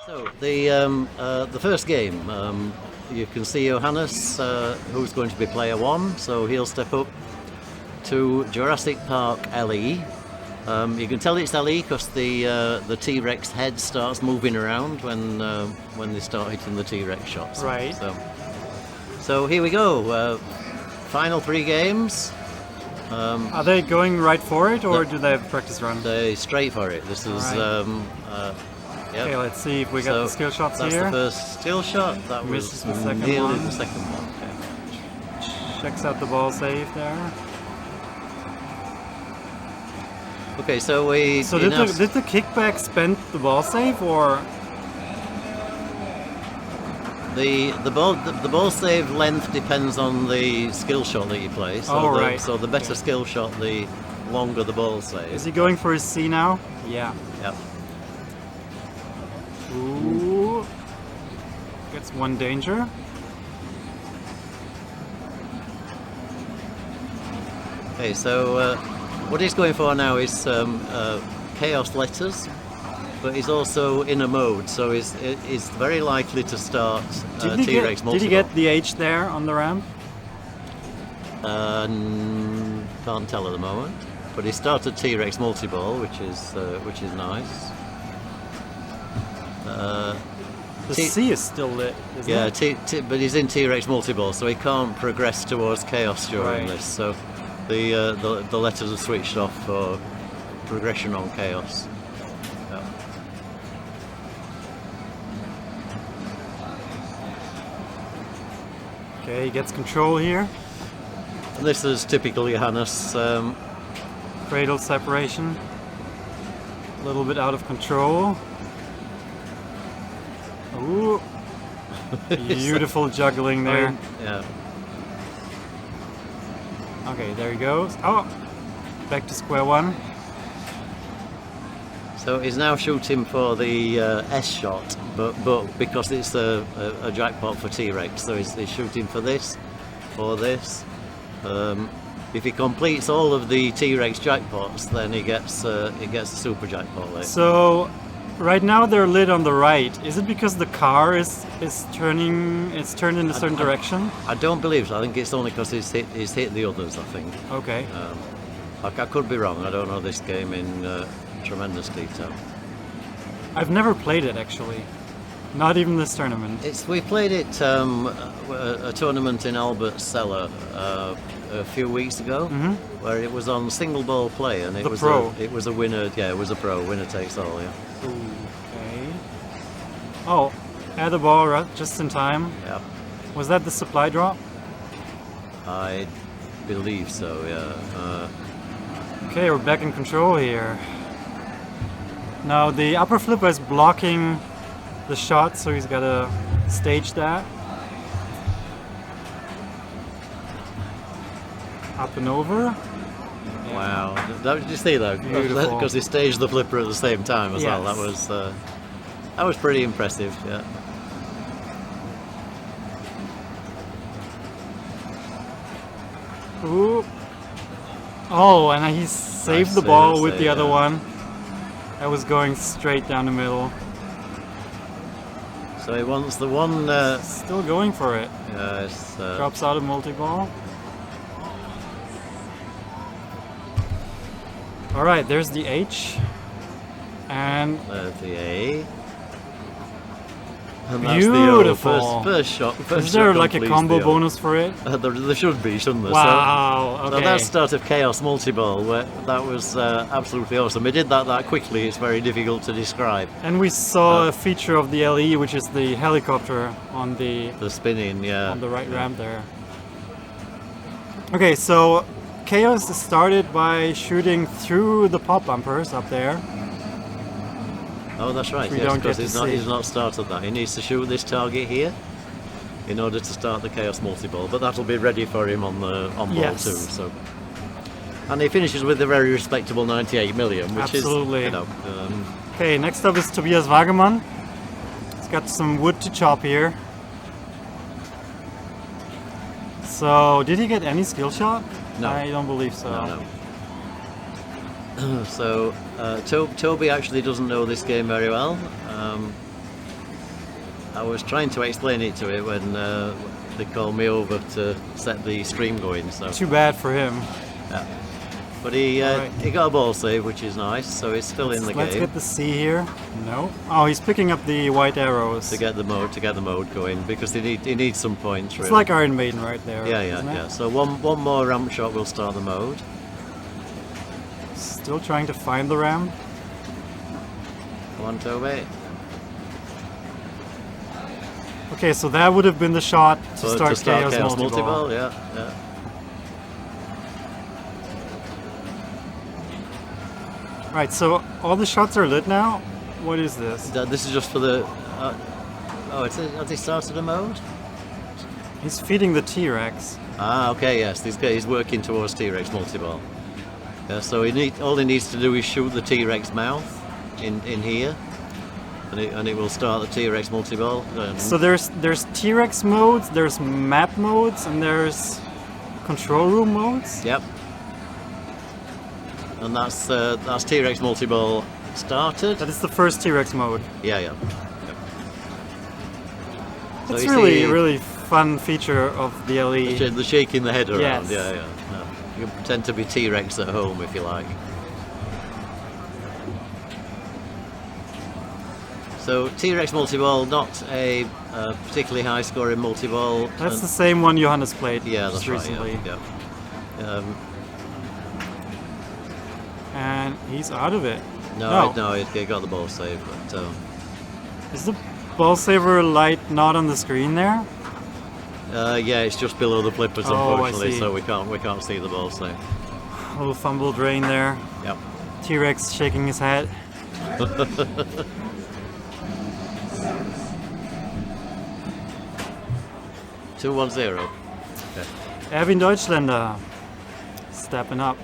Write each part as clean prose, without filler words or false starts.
So the first game, you can see Johannes, who's going to be player one, so he'll step up to Jurassic Park LE. You can tell it's LE because the T-Rex head starts moving around when they start hitting the T-Rex shots. Right. So here we go. Final 3 games. Are they going right for it, or do they have a practice run? They're straight for it. This is. Yep. Okay, let's see if we got the skill shots that's here. That's the first skill shot. That Misses was the second nearly one. the second one. Okay. Checks out the ball save there. Okay, so we. So did the kickback spend the ball save, or the ball save length depends on the skill shot that you play. So right. So the better skill shot, the longer the ball save. Is he going for his C now? Yeah. Yep. Ooh. Gets one danger. Okay, so what he's going for now is chaos letters, but he's also in a mode, so he's very likely to start T-Rex multi-ball. Did he get the H there on the ramp? Can't tell at the moment, but he started T-Rex multi-ball, which is nice. The C is still lit, isn't it? But he's in T-Rex multi-ball, so he can't progress towards chaos during this. So the letters are switched off for progression on chaos. Yeah. Okay, he gets control here. And this is typical Johannes. Cradle separation. A little bit out of control. Ooh. Beautiful juggling there. Yeah. Okay, there he goes. Oh! Back to square one. So he's now shooting for the S shot, but because it's a jackpot for T-Rex, so he's shooting for this, or this. If he completes all of the T-Rex jackpots, then he gets a super jackpot later. So right now they're lit on the right. Is it because the car is turning? It's turned in a certain direction. I don't believe so. I think it's only because he's hit the others. I think. Okay. I could be wrong. I don't know this game in tremendous detail. I've never played it actually. Not even this tournament. We played it a tournament in Albert's Cellar a few weeks ago, where it was on single ball play, and it was a winner. Yeah, it was a pro winner takes all. Yeah. Okay. Oh, add the ball just in time. Yeah. Was that the supply drop? I believe so. Yeah. Okay, we're back in control here. Now the upper flipper is blocking the shot, so he's got to stage that. Up and over. Yeah. Wow. Did you see that? Beautiful. Because he staged the flipper at the same time as well. Yes. That was pretty impressive. Yeah. Ooh. Oh, and he saved the ball with the other one. That was going straight down the middle. So he wants the one. Still going for it. Yes. Drops out a multi-ball. All right, there's the H. And the A. And beautiful. First shot. Is there like a combo bonus for it? There should be, shouldn't there? Wow. So, okay. so that's start of Chaos Multi-Ball. That was absolutely awesome. He did that quickly. It's very difficult to describe. And we saw a feature of the LE, which is the helicopter on the spinning, on the right ramp there. Okay, so Chaos started by shooting through the pop bumpers up there. Oh, that's right. Yes, because he's not started that. He needs to shoot this target here in order to start the Chaos Multi-Ball, but that'll be ready for him on ball too. So, and he finishes with a very respectable 98 million, which absolutely. is Okay, next up is Tobias Wagemann. He's got some wood to chop here. So, did he get any skill shot? No, I don't believe so. No. So Toby actually doesn't know this game very well. I was trying to explain it to him when they called me over to set the stream going. So Too bad for him. yeah. But he got a ball save, which is nice. So he's still in the Let's game. get the C here. No. Oh, he's picking up the white arrows. To get the mode going because he needs some points. It's Really. like Iron Maiden right there. Yeah. isn't it? So one more ramp shot will start the mode. Still trying to find the ramp. Come on, Toby. Okay, so that would have been the shot to So start Chaos Chaos Multiball. Multiball, yeah. Right, so all the shots are lit now. What is this? This is just for the. Has he started a mode? He's feeding the T-Rex. Ah, okay, yes. He's working towards T-Rex multiball. Yeah, so all he needs to do is shoot the T-Rex mouth in here, and it will start the T-Rex multiball. So there's T-Rex modes, there's map modes, and there's control room modes. Yep. And that's T-Rex multiball started. That is the first T-Rex mode. Yeah. Yep. So It's you really see really fun feature of the LE. the shaking the head around. Yes. Yeah. You can pretend to be T-Rex at home if you like. So T-Rex multiball, not a particularly high scoring multiball. That's the same one Johannes played Yeah, that's just right. recently. Yeah. And he's out of it. No, he got the ball save, but Is the ball saver light not on the screen there? yeah, it's just below the flippers, Oh, I unfortunately, see. so we can't see the ball save. A little fumble drain there. Yep. T-Rex shaking his head. 2-1-0. Okay. Erwin Deutschländer stepping up.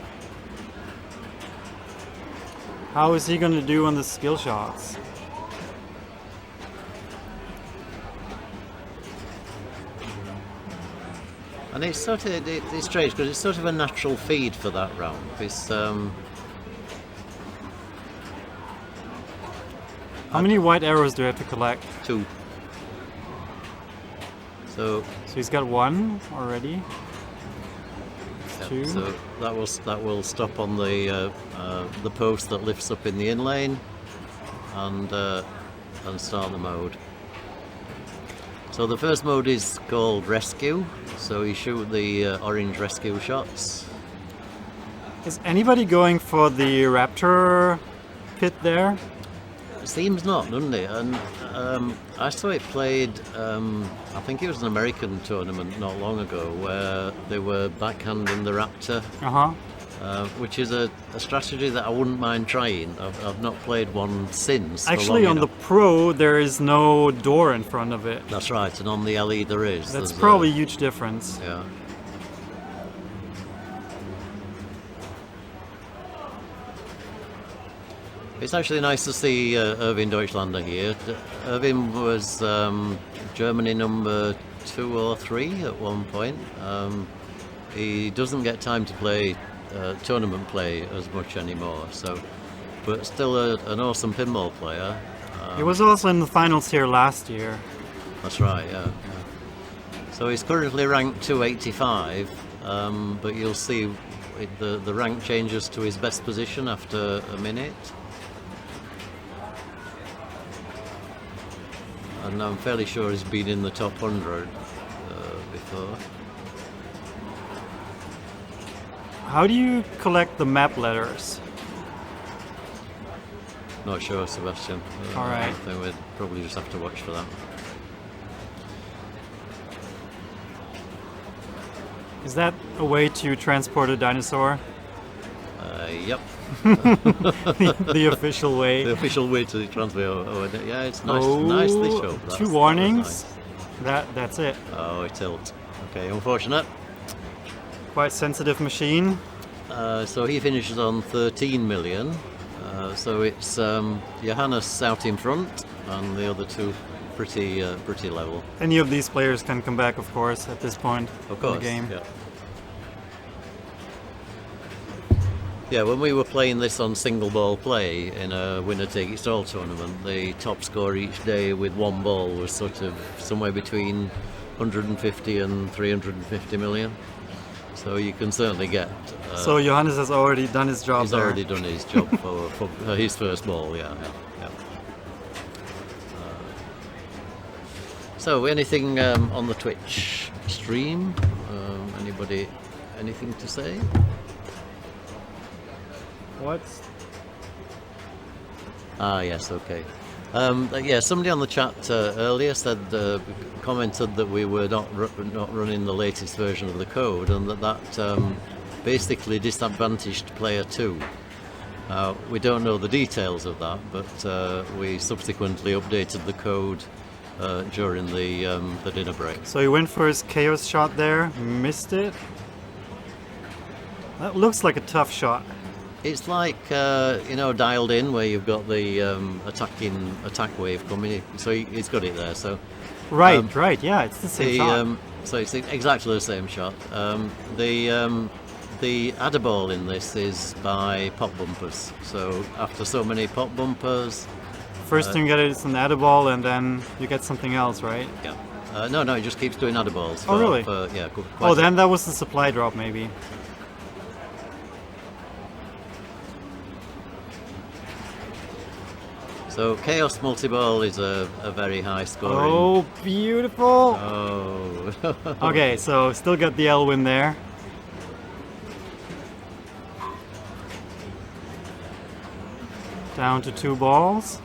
How is he going to do on the skill shots? And it's sort of it's strange because it's sort of a natural feed for that ramp. It's How many white arrows do I have to collect? 2. So So he's got one already. yeah, Two. so that will stop on the post that lifts up in the in lane, and start the mode. So the first mode is called Rescue. So you shoot the orange rescue shots. Is anybody going for the Raptor pit there? Seems not, doesn't it? And I saw it played. I think it was an American tournament not long ago where they were backhanding the Raptor. Which is a strategy that I wouldn't mind trying. I've not played one since. for Actually, long on the enough. Pro, there is no door in front of it. That's right, and on the LE there is. That's There's probably a huge difference. yeah. It's actually nice to see Erwin Deutschländer here. Erwin was Germany number 2 or 3 at one point. He doesn't get time to play tournament play as much anymore, but still an awesome pinball player. He was also in the finals here last year. That's right, yeah. So he's currently ranked 285, but you'll see the rank changes to his best position after a minute. And I'm fairly sure he's been in the top 100 before. How do you collect the map letters? Not sure, Sebastian. All right. I think we'd probably just have to watch for that. Is that a way to transport a dinosaur? Yep. The official way. The official way to transfer. Yeah, it's nice, Oh, nicely shown. That 2 was warnings. nice. That's it. Oh, it tilted. Okay, unfortunate. Quite sensitive machine. So he finishes on 13 million. So it's Johannes out in front, and the other two pretty level. Any of these players can come back, of course, at this point Of course. in the game. Yeah. Yeah, when we were playing this on single ball play in a winner-take-it-all tournament, the top score each day with one ball was sort of somewhere between 150 and 350 million. So you can certainly get. So Johannes has already done his job. He's there. already done his job for his first ball. Yeah. So anything on the Twitch stream? Anybody? Anything to say? What? Ah, yes, okay. Yeah, somebody on the chat earlier said, commented that we were not running the latest version of the code, and that basically disadvantaged player 2. We don't know the details of that, but we subsequently updated the code during the dinner break. So he went for his chaos shot there, missed it. That looks like a tough shot. It's like dialed in, where you've got the attack wave coming. So he's got it there. So right, yeah, it's the same shot. So it's exactly the same shot. The adder ball in this is by pop bumpers. So after so many pop bumpers, first thing you get is an adder ball, and then you get something else, right? Yeah. No, it just keeps doing adder balls. Oh, really? Then that was the supply drop, maybe. So Chaos Multi-Ball is a very high scoring. Oh, beautiful! Oh. Okay, so still got the Elwin there. Down to 2 balls.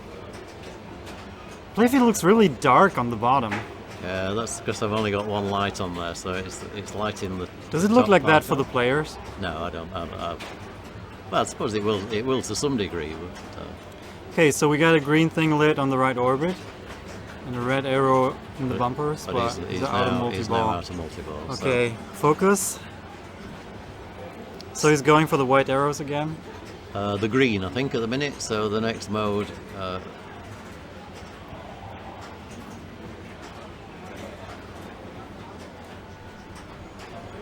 Playfield looks really dark on the bottom. Yeah, that's because I've only got one light on there, so it's lighting the. Does it look top like that part for the up. players? No, I don't. Well, I suppose it will. It will to some degree. But, Okay, so we got a green thing lit on the right orbit, and a red arrow in the bumpers. but he's now out of multi-ball. Okay, focus. So he's going for the white arrows again. So, the green, I think, at the minute. So the next mode.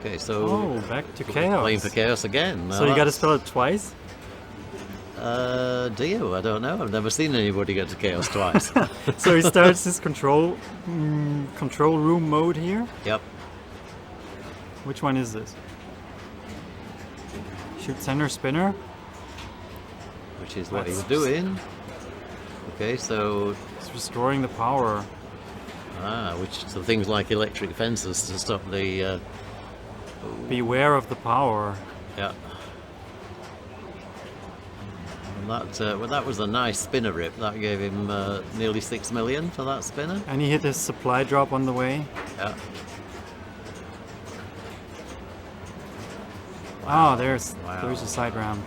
Okay, so. Oh, back to chaos. Playing for chaos again. So you got to spell it twice. Do you? I don't know. I've never seen anybody get to chaos twice. So he starts his control room mode here. Yep. Which one is this? Shoot center spinner. Which is what he's doing. Okay, so It's restoring the power. so things like electric fences to stop the. Beware of the power. Yeah. And that was a nice spinner rip. That gave him nearly 6 million for that spinner. And he hit his supply drop on the way. Yeah. Wow. Oh, there's a side round.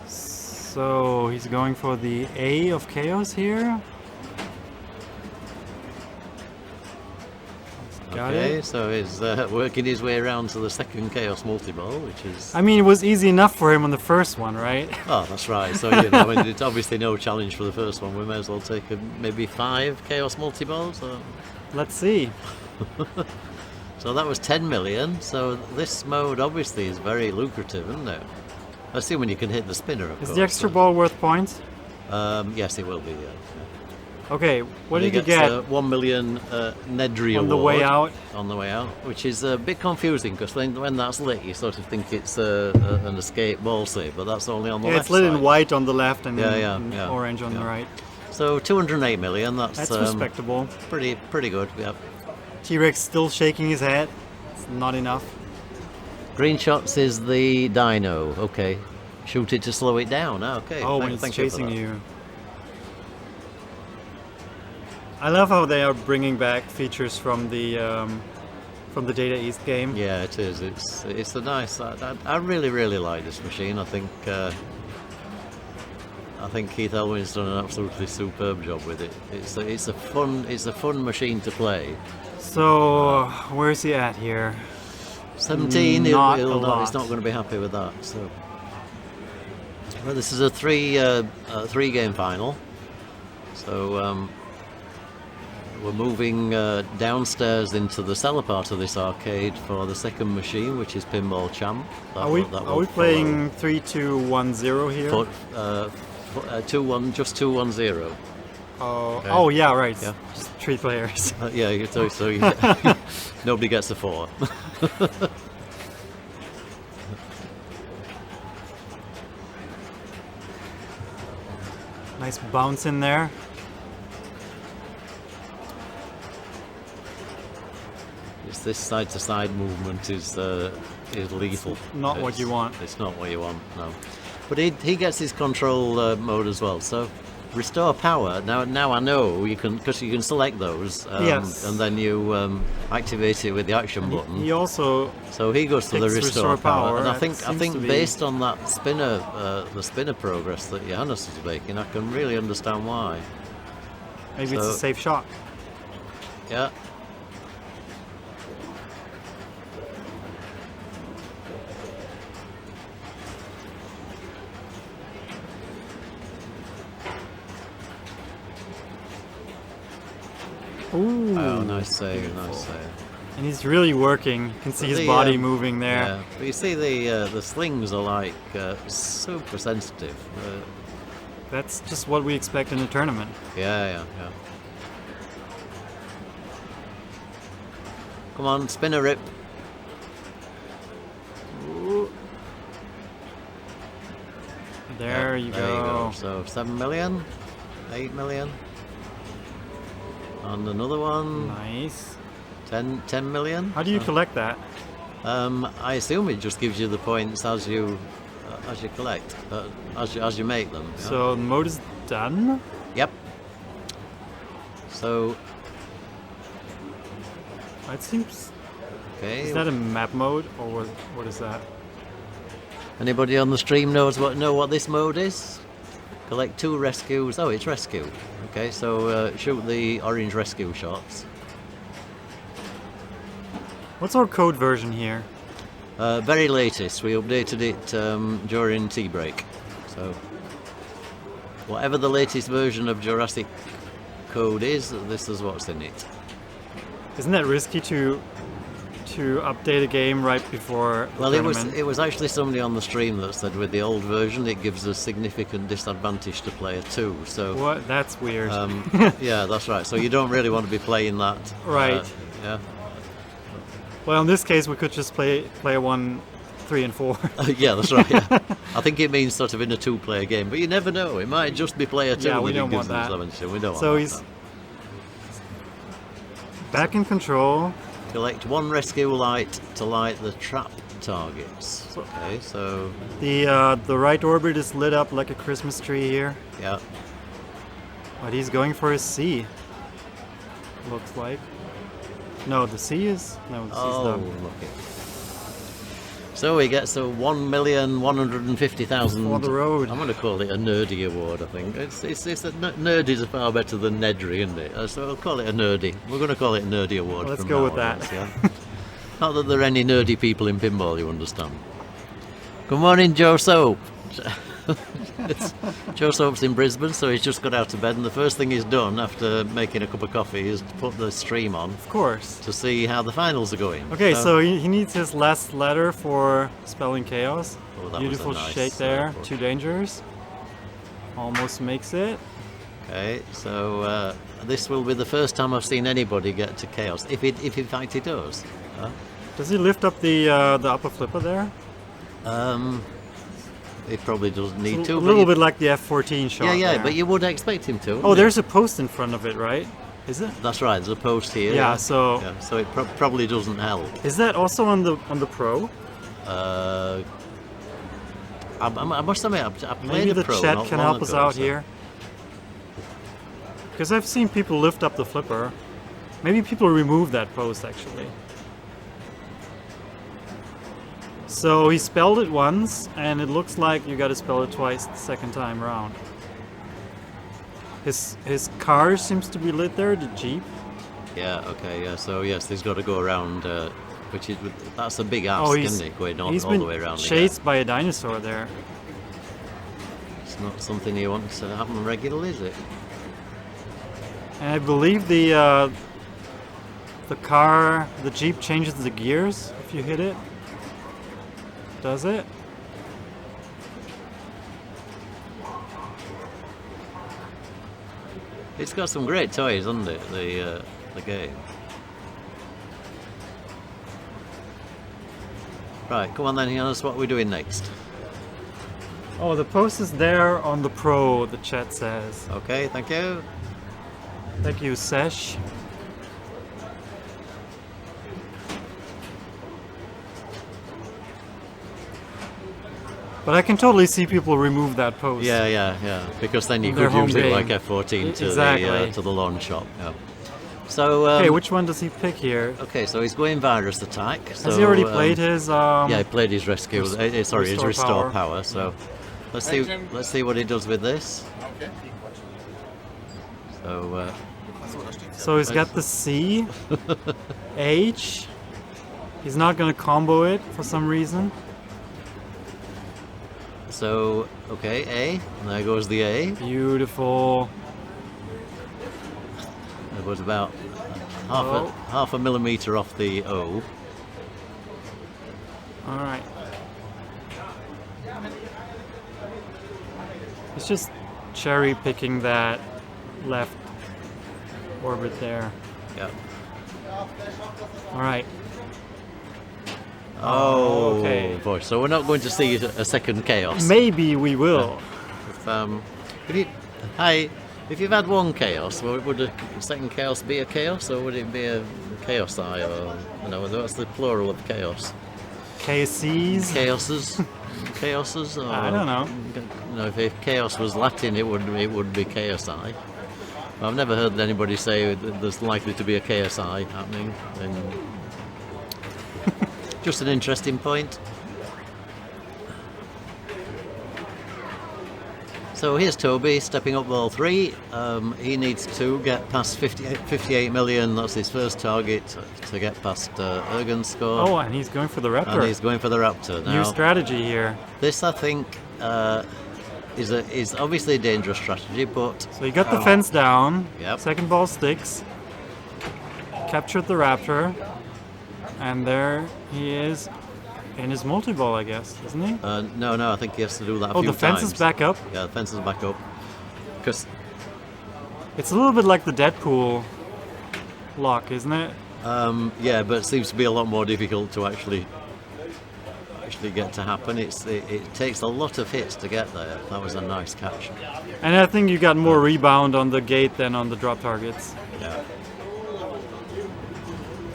So he's going for the A of chaos here. Got Okay, it. so he's working his way around to the second chaos multi-ball, which is. I mean, it was easy enough for him on the first one, right? Oh, that's right. So it's obviously no challenge for the first one. We may as well take maybe 5 chaos multi-balls. Or... Let's see. So that was 10 million. So this mode obviously is very lucrative, isn't it? Assuming you can hit the spinner, of course. Is the extra ball worth points? Yes, it will be. Yeah. Okay, what did you He get? gets 1 million Nedry On award the way out? On the way out, which is a bit confusing because when that's lit, you sort of think it's an escape ball save, but that's only on the Yeah, left it's lit side. in white on the left and Yeah, in yeah, orange on yeah. the right. So 208 million. That's respectable. Pretty good. Yeah. T-Rex still shaking his head. It's not enough. Green shots is the dino. Okay, shoot it to slow it down. Okay. Oh, when it's thank you for chasing that. you. I love how they are bringing back features from the Data East game. Yeah, it is. It's a nice. I really like this machine. I think Keith Elwin's done an absolutely superb job with it. It's a fun machine to play. So where's he at here? 17. Not a He's lot. not going to be happy with that. So, well, this is a three game final. So we're moving downstairs into the cellar part of this arcade for the second machine, which is Pinball Champ. Are we playing 3-2-1-0 here? 2-1, just 2-1-0. Oh, Okay. oh yeah, right. Yeah. Just 3 players. Yeah, so nobody gets a 4. Nice bounce in there. This side-to-side movement is lethal. Not what you want. It's not what you want, no. But he gets his control mode as well. So restore power. Now I know you can, because you can select those. Yes. And then you activate it with the action button. He also. So he goes to the picks restore power, and I It think seems to be- based on that spinner, the spinner progress that Johannes is making, I can really understand why. Maybe it's a So- safe shot. Yeah. Ooh. Oh, nice save, nice save. And he's really working. You can see his The, body moving there. Yeah, but you see the slings are like super sensitive. That's just what we expect in a tournament. Yeah. Come on, spin a rip. Ooh. There Yeah, you there go. So 7 million, 8 million. And another one, Nice. 10 million. How do you collect that? I assume it just gives you the points as you collect, as you make them. Yeah? So the mode is done. Yep. So It seems. okay. Is that a map mode or what is that? Anybody on the stream know what this mode is? Collect 2 rescues. Oh, it's rescue. Okay, so shoot the orange rescue shots. What's our code version here? Very latest. We updated it during tea break. So whatever the latest version of Jurassic code is, this is what's in it. Isn't that risky to update a game right before the Well, tournament? it was actually somebody on the stream that said with the old version it gives a significant disadvantage to player 2. So What? That's weird. yeah, that's right. So you don't really want to be playing that. Right. Yeah. Well, in this case, we could just play player 1, 3, and 4. Yeah, that's right. Yeah. I think it means sort of in a 2-player game, but you never know. It might just be player 2 Yeah, we that don't it gives want them that. disadvantage. We don't So want he's that. back in control. Collect 1 rescue light to light the trap targets. Okay, so The right orbit is lit up like a Christmas tree here, yeah. but he's going for his C. Looks like. No, the C is no. The C is Oh, done. look it. So he gets a 1,150,000. For the road. I'm going to call it a nerdy award. I think it's nerdies are far better than nedry, isn't it? So I'll call it a nerdy. We're going to call it a nerdy award. Let's from go now with that. onwards, yeah? Not that there are any nerdy people in pinball, you understand. Good morning, Joe Soap. Joe Soap's in Brisbane, so he's just got out of bed, and the first thing he's done after making a cup of coffee is to put the stream on Of course. to see how the finals are going. Okay, so he needs his last letter for spelling chaos. Oh, that was a Beautiful nice, shake there. push. 2 dangers. Almost makes it. Okay, so this will be the first time I've seen anybody get to chaos, if in fact he does. Does he lift up the upper flipper there? It probably doesn't need It's to. a but little you- bit like the F14 shot. Yeah, there. but you would expect him to. Oh, wouldn't there's you? a post in front of it, right? Is it? That's right. There's a post here. Yeah. So Yeah, so it probably doesn't help. is that also on the Pro? I must admit, I played Maybe a the pro chat not can long help us ago, out so- here. Because I've seen people lift up the flipper. Maybe people remove that post actually. So he spelled it once, and it looks like you got to spell it twice the second time around. His car seems to be lit there, the Jeep. Yeah. Okay. Yeah. So yes, he's got to go around. That's a big ask, isn't it? Going he's all been the way around. chased by a dinosaur there. It's not something you want to happen regularly, is it? And I believe the Jeep changes the gears if you hit it. Does it? It's got some great toys, hasn't it? The game. Right, come on then, Johannes, what are we doing next? Oh, the post is there on the Pro, the chat says. Okay, thank you. Thank you, Sesh. But I can totally see people remove that post. Yeah. Because then you Their could use home it like game. F14 to Exactly. to the lawn shop. Yeah. So Okay, which one does he pick here? okay, so he's going virus attack. Has he already played his? Yeah, he played his rescue. Sorry, his restore restore power. So let's see what he does with this. So So he's got the C, H. He's not gonna combo it for some reason. so okay, A, and there goes the A. Beautiful. It was about Oh. half a millimeter off the O. All right. It's just cherry picking that left orbit there. Yeah. All right. Oh, okay. boy. So we're not going to see a second chaos. Maybe we will. If you've had one chaos, would a second chaos be a chaos, or would it be a chaos eye, or what's the plural of chaos? KCs. Chaoses. Or, I don't know. If chaos was Latin, it would be chaos eye. I've never heard anybody say that there's likely to be a chaos eye happening. And just an interesting point. So here's Toby stepping up ball 3. He needs to get past 58 million. That's his first target to get past Erwin's score. Oh, and he's going for the Raptor. And he's going for the Raptor. Now, New strategy here. this, I think, is obviously a dangerous strategy, but So he got the fence down. Yep. Second ball sticks. Captured the Raptor. And there he is in his multi-ball, I guess, isn't he? no, I think he has to do that a Oh, few the fence times. is back up. Yeah, the fence is back up. Because It's a little bit like the Deadpool lock, isn't it? yeah, but it seems to be a lot more difficult to actually get to happen. It takes a lot of hits to get there. That was a nice catch. And I think you got more rebound on the gate than on the drop targets. Yeah.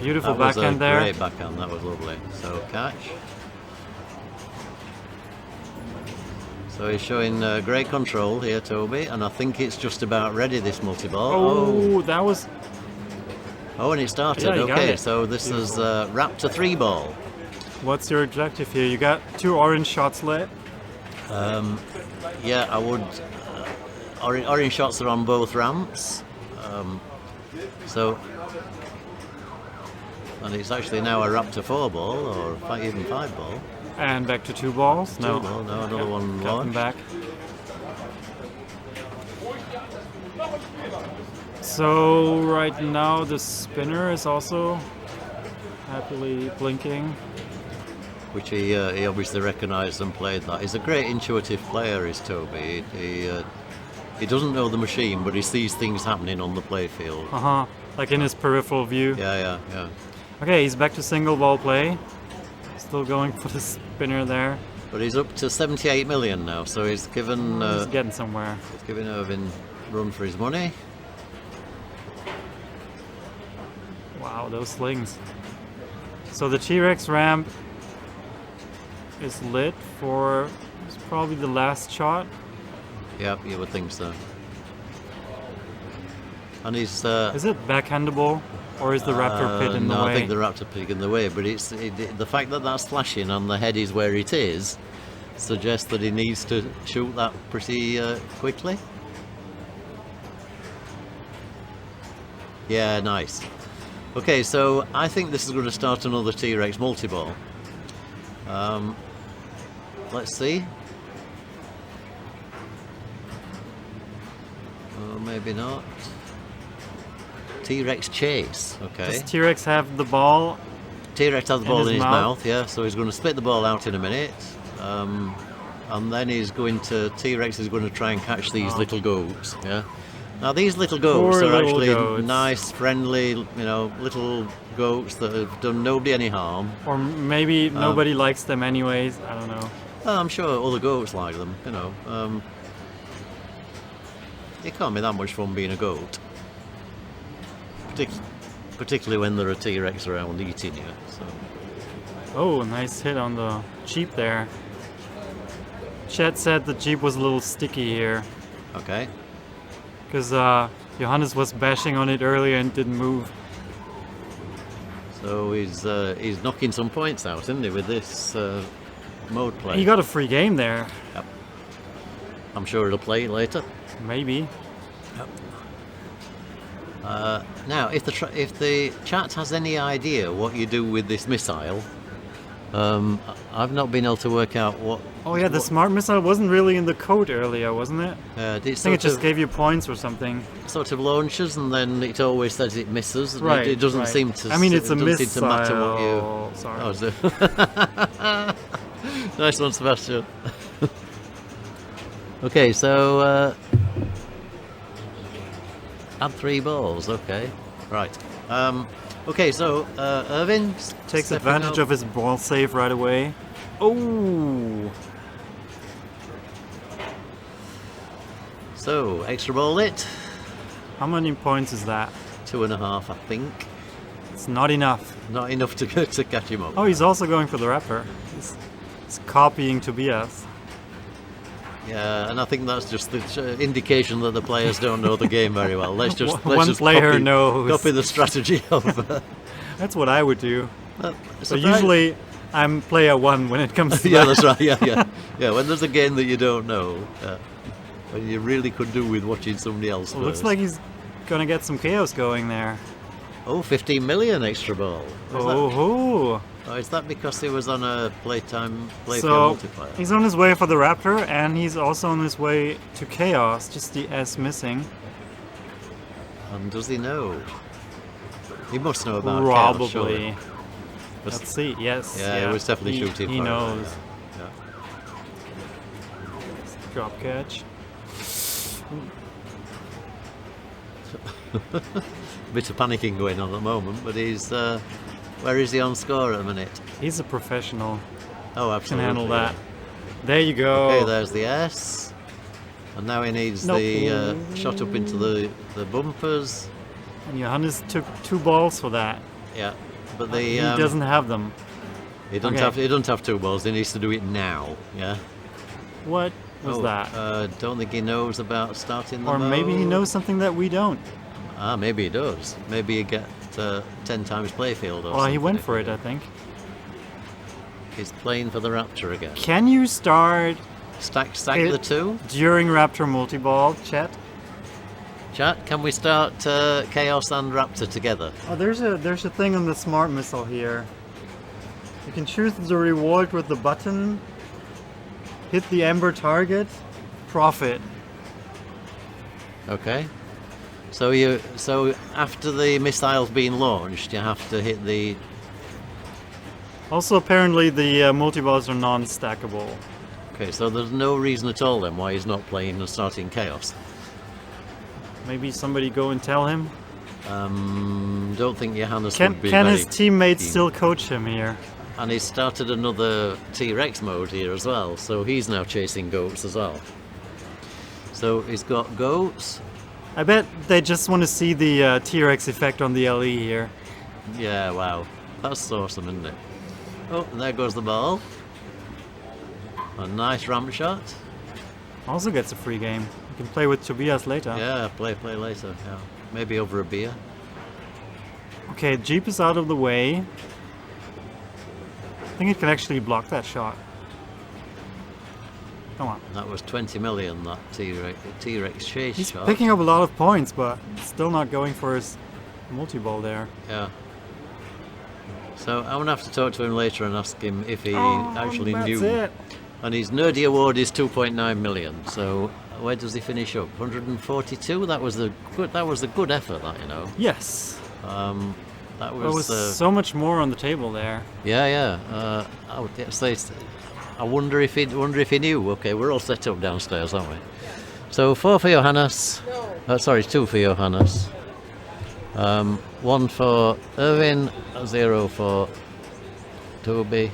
Beautiful That was backhand a there. great backhand. That was lovely. So catch. So he's showing great control here, Toby, and I think it's just about ready, this multi-ball. Oh, that was... Oh, and it started. Yeah, you got Okay, it. so this is Raptor 3 ball. What's your objective here? You got 2 orange shots lit. Yeah, I would. Orange shots are on both ramps. And it's actually now a Raptor 4 ball, or even 5 ball. And back to 2 balls. No. 2 ball, no, another one Got them launched. back. So right now the spinner is also happily blinking. Which he obviously recognised and played that. He's a great intuitive player, is Toby. He doesn't know the machine, but he sees things happening on the playfield. Like in his peripheral view. Yeah. Okay, he's back to single ball play. Still going for the spinner there. But he's up to 78 million now, so he's given He's getting somewhere. Erwin run for his money. Wow, those slings. So the T-Rex ramp is lit for it's probably the last shot. Yep, you would think so. And he's Is it backhandable, or is the Raptor pit in the no, way? I think the Raptor pig in the way, but the fact that that's flashing and the head is where it is suggests that he needs to shoot that pretty quickly. Yeah, nice. Okay, so I think this is going to start another T-Rex multi-ball. Let's see. Oh, maybe not. T-Rex chase. Okay. Does T-Rex have the ball? T-Rex has the ball in his mouth? mouth, yeah, so he's going to spit the ball out in a minute. And then T-Rex is going to try and catch these little goats, yeah. Now these little goats Poor are little actually goats. nice, friendly, little goats that have done nobody any harm. Or maybe nobody likes them anyways, I don't know. Well, I'm sure other goats like them, It can't be that much fun being a goat. Particularly when there are T-Rex around eating you. So. Oh, nice hit on the Jeep there. Chet said the Jeep was a little sticky here. Okay. Because Johannes was bashing on it earlier and didn't move. So he's knocking some points out, isn't he, with this mode play? He got a free game there. Yep. I'm sure it'll play later. Maybe. Yep. Now, if the chat has any idea what you do with this missile, I've not been able to work out what. Oh yeah, the smart missile wasn't really in the code earlier, wasn't it? I think it just gave you points or something. Sort of launches, and then it always says it misses. And Right. It doesn't right. seem to. I mean, it's a it doesn't missile. seem to matter what you. Sorry. Oh, is it? Nice one, Sebastian. Okay, so add 3 balls. Okay, right. Okay, so Erwin Takes stepping advantage up. of his ball save right away. Oh! So extra ball lit. How many points is that? 2.5, I think. It's not enough. Not enough to catch him up. Oh, he's also going for the rapper. He's copying Tobias. Yeah, and I think that's just the indication that the players don't know the game very well. Let's just One player copy, knows. Copy the strategy of. That's what I would do. So surprise- usually I'm player 1 when it comes to Yeah, that. that's right. Yeah. When there's a game that you don't know, when you really could do with watching somebody else. Well, looks first. like he's gonna get some chaos going there. Oh, 15 million extra ball. Oh, Is that because he was on a playtime so multiplayer? he's on his way for the raptor, and he's also on his way to chaos. Just the S missing. And does he know? He must know about chaos, surely. Probably. Let's see. Yes. Yeah, he was definitely shooting He for it, knows. Yeah. Drop catch. Bit of panicking going on at the moment, but he's where is he on score at the minute? He's a professional. Oh, Can absolutely. handle that. There you go. Okay, there's the S, and now he needs Nope. the shot up into the bumpers. And Johannes took 2 balls for that. Yeah, but He doesn't have them. He doesn't okay. have. He doesn't have 2 balls. He needs to do it now. Yeah. What was that? Don't think he knows about starting the Or maybe he mode. knows something that we don't. Maybe he does. Maybe you get 10 times playfield or Well, he something went if for you it, do. I think. He's playing for the Raptor again. Can you start Stack it- the 2. during Raptor multi-ball, Chet? Chat, can we start Chaos and Raptor together? Oh, there's a thing on the smart missile here. You can choose the reward with the button, hit the amber target, profit. Okay. So after the missile's been launched, you have to hit the. Also, apparently the multi-balls are non-stackable. Okay, so there's no reason at all then why he's not playing and starting Chaos. Maybe somebody go and tell him. Don't think Johannes Can would be his very teammates keen. still coach him here? And he's started another T-Rex mode here as well, so he's now chasing goats as well. So he's got goats. I bet they just want to see the T-Rex effect on the LE here. Yeah, wow. That's awesome, isn't it? Oh, and there goes the ball. A nice ramp shot. Also gets a free game. You can play with Tobias later. Yeah, play later. Yeah, maybe over a beer. Okay, Jeep is out of the way. I think it can actually block that shot. Come on. That was 20 million, that T-Rex chase He's shot. picking up a lot of points, but still not going for his multi-ball there. Yeah. So I'm gonna have to talk to him later and ask him if he actually that's knew. it. And his nerdy award is 2.9 million. So where does he finish up? 142. That was a good effort. That, you know. Yes. That There was. was so much more on the table there. Yeah. I would say. I wonder if he knew. Okay, we're all set up downstairs, aren't we? So 4 for Johannes. Sorry, 2 for Johannes. 1 for Erwin. 0 for Toby.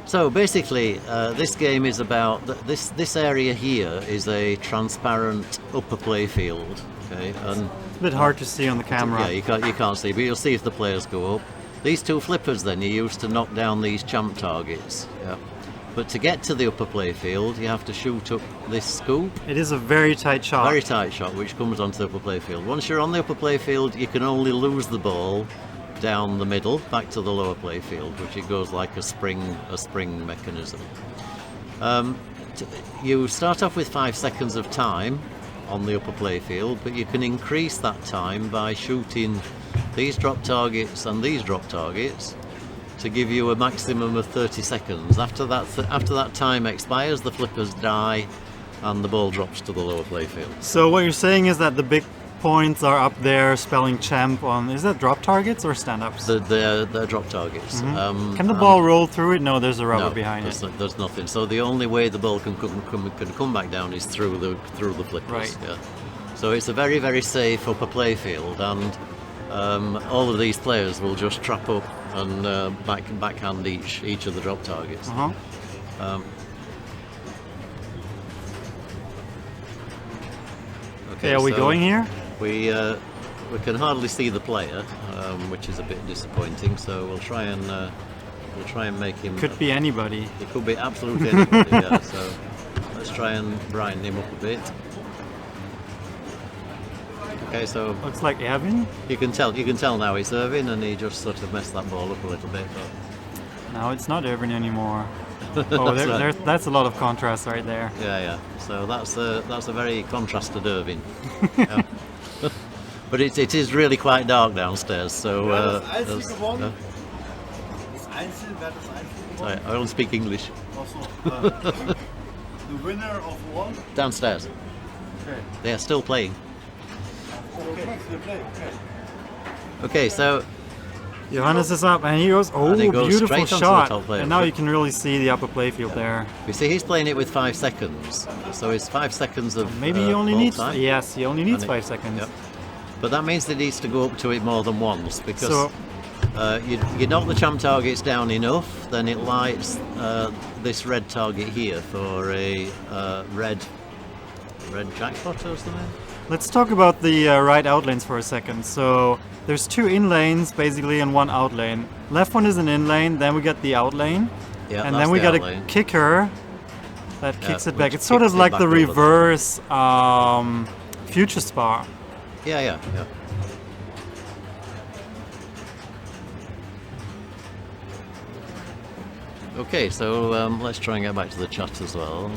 So basically, this game is about this area here is a transparent upper playfield. Okay, and It's a bit hard to see on the camera. yeah, you can't see, but you'll see if the players go up. These 2 flippers then you use to knock down these champ targets. Yeah, but to get to the upper playfield, you have to shoot up this scoop. It is a very tight shot. Very tight shot, which comes onto the upper playfield. Once you're on the upper playfield, you can only lose the ball down the middle back to the lower playfield, which it goes like a spring mechanism. You start off with 5 seconds of time on the upper playfield, but you can increase that time by shooting these drop targets and these drop targets to give you a maximum of 30 seconds. After that time expires, the flippers die and the ball drops to the lower playfield. So what you're saying is that the big points are up there spelling champ on, is that drop targets or stand-ups? They're drop targets. Can the ball roll through it? No, there's a rubber behind it. There's nothing. So the only way the ball can come back down is through the flippers. Right. Yeah. So it's a very, very safe upper playfield, and all of these players will just trap up and backhand each of the drop targets. Okay, are we going here? We can hardly see the player, which is a bit disappointing. So we'll try and make him. Could be anybody. It could be absolutely anybody. Yeah. So let's try and brighten him up a bit. Okay, so Looks like Erwin. you can tell now it's Erwin, and he just sort of messed that ball up a little bit. But No, it's not Erwin anymore. That's right. That's a lot of contrast right there. Yeah. So that's a very contrasted Erwin. Yeah. But it is really quite dark downstairs. So sorry, I don't speak English. The winner of one? Downstairs. Okay. They are still playing. Okay. Okay, so Johannes is up and he goes, And he goes beautiful straight onto the shot. top player. And now you can really see the upper playfield there. you see he's playing it with 5 seconds. So it's 5 seconds of Maybe he only ball needs, time. yes, he only needs And 5 seconds. Yep. But that means that he needs to go up to it more than once, because So, you knock the champ targets down enough, then it lights this red target here for a red jackpot or something. let's talk about the right out lanes for a second. So there's 2 in lanes basically and 1 out lane. Left one is an in lane, then we get the out lane, Yeah, and that's then we the get out a lane. kicker that kicks it back. which It's sort of kicks it like back the over there. reverse future spar. Yeah. Okay, so let's try and get back to the chat as well.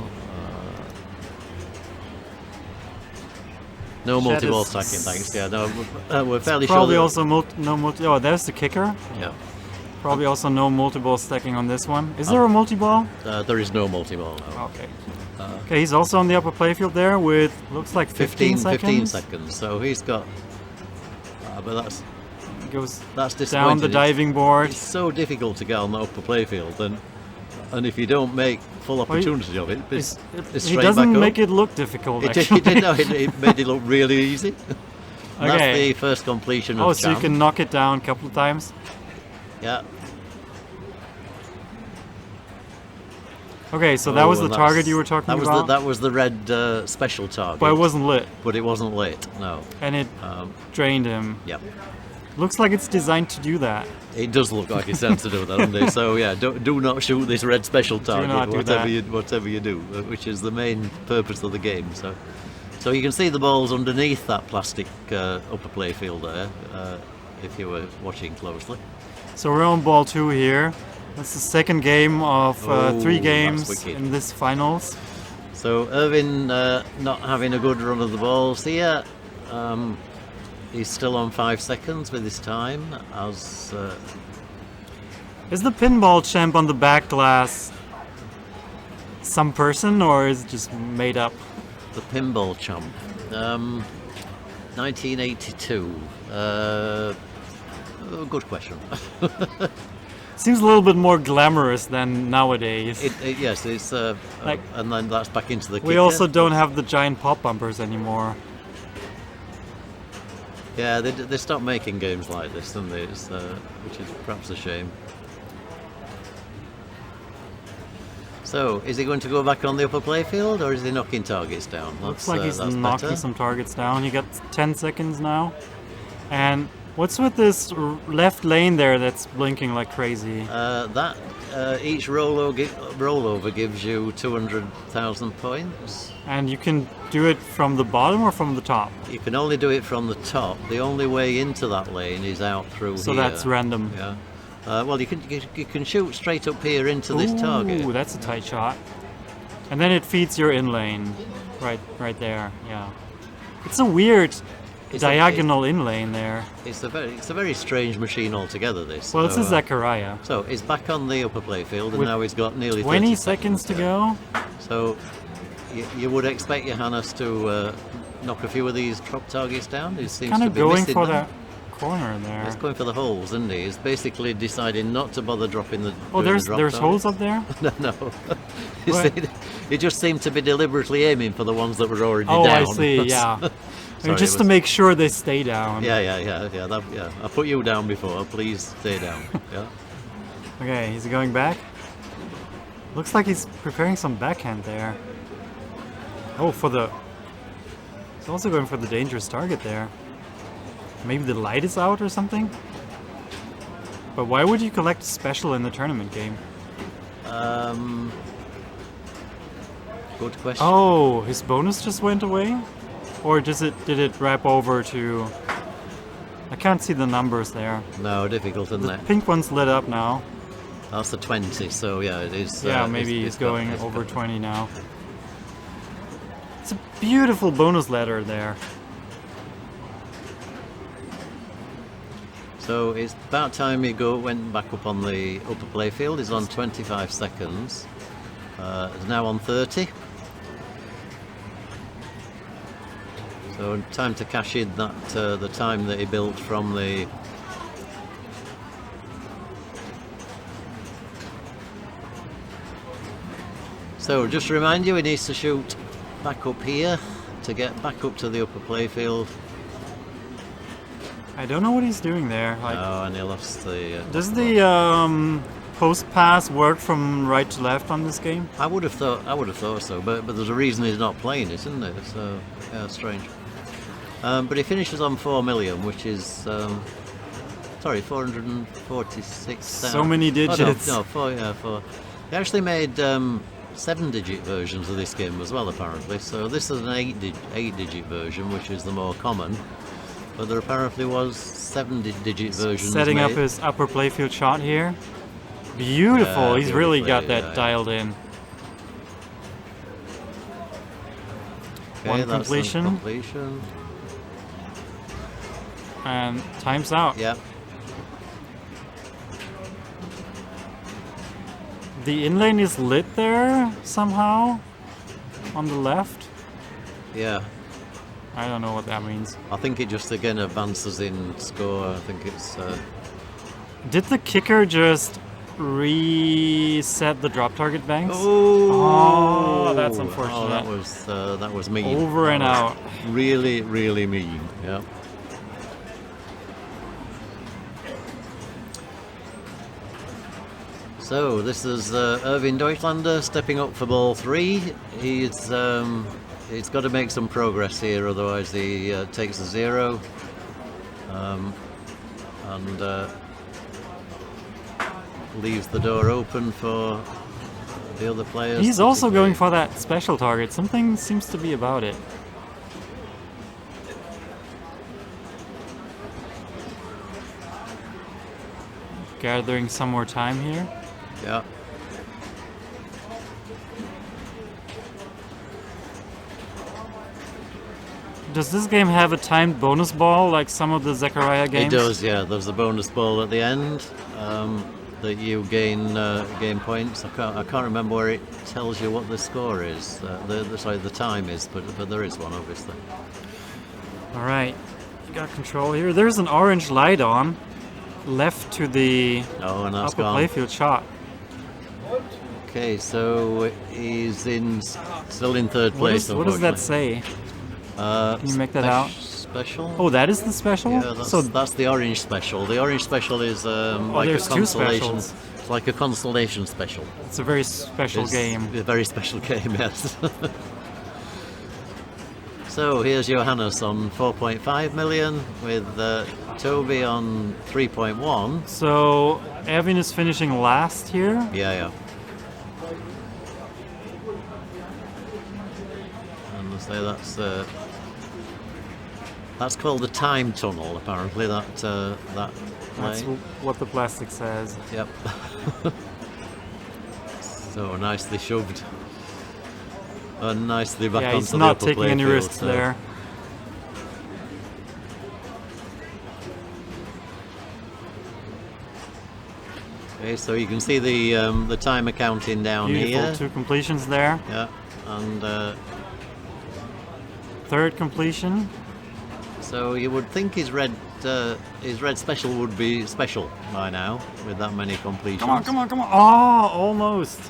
No Chat multi-ball is- stacking, thanks. Yeah, no, we're fairly Probably sure. also no multi. Oh, there's the kicker. Yeah, Probably also no multi-ball stacking on this one. Is there a multi-ball? there is no multi-ball. No. Okay. Okay, he's also on the upper playfield there with looks like 15 seconds. 15 seconds. So he's got. But Goes that's down disappointing. the diving board. It's so difficult to get on the upper playfield, and if you don't make full opportunity of it, it's He straight doesn't back make up. it look difficult. It Actually. did, no, it made it look really easy. And Okay. That's the first completion Oh, of so you Champ. can knock it down a couple of times. Yeah. Okay, so that was the and target you were talking about. That was the red special target. But it wasn't lit, But it wasn't lit. No. and it Um, drained him. yeah. Looks like it's designed to do that. It does look like it's meant to do that, doesn't it? So yeah, do not shoot this red special target, not do that. whatever you do, which is the main purpose of the game. So you can see the balls underneath that plastic upper playfield there, if you were watching closely. So we're on ball 2 here. That's the second game of 3 Oh, games that's wicked. in this finals. So Erwin not having a good run of the balls here. He's still on 5 seconds with his time, as Is the Pinball Champ on the back glass some person, or is it just made up? The Pinball Champ. 1982. Good question. Seems a little bit more glamorous than nowadays. Yes, it's Like- and then that's back into the. We kicker. also don't have the giant pop bumpers anymore. Yeah, they stopped making games like this, didn't they? Which is perhaps a shame. So, is he going to go back on the upper playfield, or is he knocking targets down? Looks like he's that's knocking better. some targets down. He got 10 seconds now. And what's with this left lane there that's blinking like crazy? Each rollover gives you 200,000 points. And you can do it from the bottom or from the top? You can only do it from the top. The only way into that lane is out through So here. that's random. Yeah. Well, you can shoot straight up here into this target. Ooh, that's a tight shot. And then it feeds your in lane, right there. Yeah, it's a weird diagonal in lane there. It's a very strange machine altogether. This. Well, it's So, a Zachariah. So he's back on the upper playfield, and With now he's got nearly 20 30 seconds to yeah. go. So you would expect Johannes to knock a few of these drop targets down. He seems Kind to of be going missing for them. that corner there. He's going for the holes, isn't he? He's basically deciding not to bother dropping the. Oh, doing the there's drop holes targets. up there. No. You What? see, he just seemed to be deliberately aiming for the ones that were already Oh, down. I see. Yeah. Sorry, Just it to was- make sure they stay down. Yeah. I put you down before. Please stay down. Yeah. Okay, he's going back. Looks like he's preparing some backhand there. Oh, he's also going for the dangerous target there. Maybe the light is out or something? But why would you collect special in the tournament game? Good question. Oh, his bonus just went away? Or did it wrap over to... I can't see the numbers there. No, difficult, isn't The it? pink one's lit up now. That's the 20. So yeah, it is. Yeah, maybe it's he's going got- over 20 now. It's a beautiful bonus ladder there. So it's about time he went back up on the upper playfield. He's on 25 seconds. He's now on 30. So time to cash in that the time that he built from the. So just to remind you, he needs to shoot back up here to get back up to the upper playfield. I don't know what he's doing there. Like, Oh, and he lost the. does the post pass work from right to left on this game? I would have thought so, but there's a reason he's not playing it, isn't there? So yeah, strange. But he finishes on 4 million, which is 446,000. So many digits. Oh, no, four. He actually made 7-digit versions of this game as well, apparently. So this is an 8-digit version, which is the more common. But there apparently was 7-digit versions. Setting up made. his upper playfield shot here. Beautiful. He's really got beautifully, that yeah. dialed in. Okay, One that's on completion. completion. And time's out. Yeah. The inlane is lit there somehow on the left. Yeah. I don't know what that means. I think it just again advances in score. I think it's. Did the kicker just reset the drop target banks? Oh, that's unfortunate. Oh, that was mean. Over and That was out. Really, really mean. Yeah. So this is Erwin Deutschländer stepping up for ball 3. He's got to make some progress here, otherwise he takes a 0. And leaves the door open for the other players. He's to also be going great. for that special target. Something seems to be about it. Gathering some more time here. Yeah. Does this game have a timed bonus ball like some of the Zachariah games? It does, yeah. There's a bonus ball at the end. that you gain points. I can't remember where it tells you what the score is. The time is, but there is one obviously. All right, you got control here. There's an orange light on, left to the And that's upper gone. playfield shot. Okay, so he's still in third place. What does that unfortunately. say? Can you make that out? Special. Oh, that is the special. Yeah, that's the orange special. The orange special is like a there's two constellation. specials. It's like a constellation special. It's a very special It's game. A very special game, yes. So here's Johannes on 4.5 million with Toby on 3.1. So Erwin is finishing last here. Yeah. And I say that's called the time tunnel. Apparently, that That's lane. what the plastic says. Yep. So nicely shoved. And nicely back Yeah, onto he's the not upper taking any playfield, risks so- there. Okay, so you can see the timer counting down Beautiful, here. 2 completions there. Yeah, and Third completion. so you would think his red special would be special by now with that many completions. Come on. Oh, almost.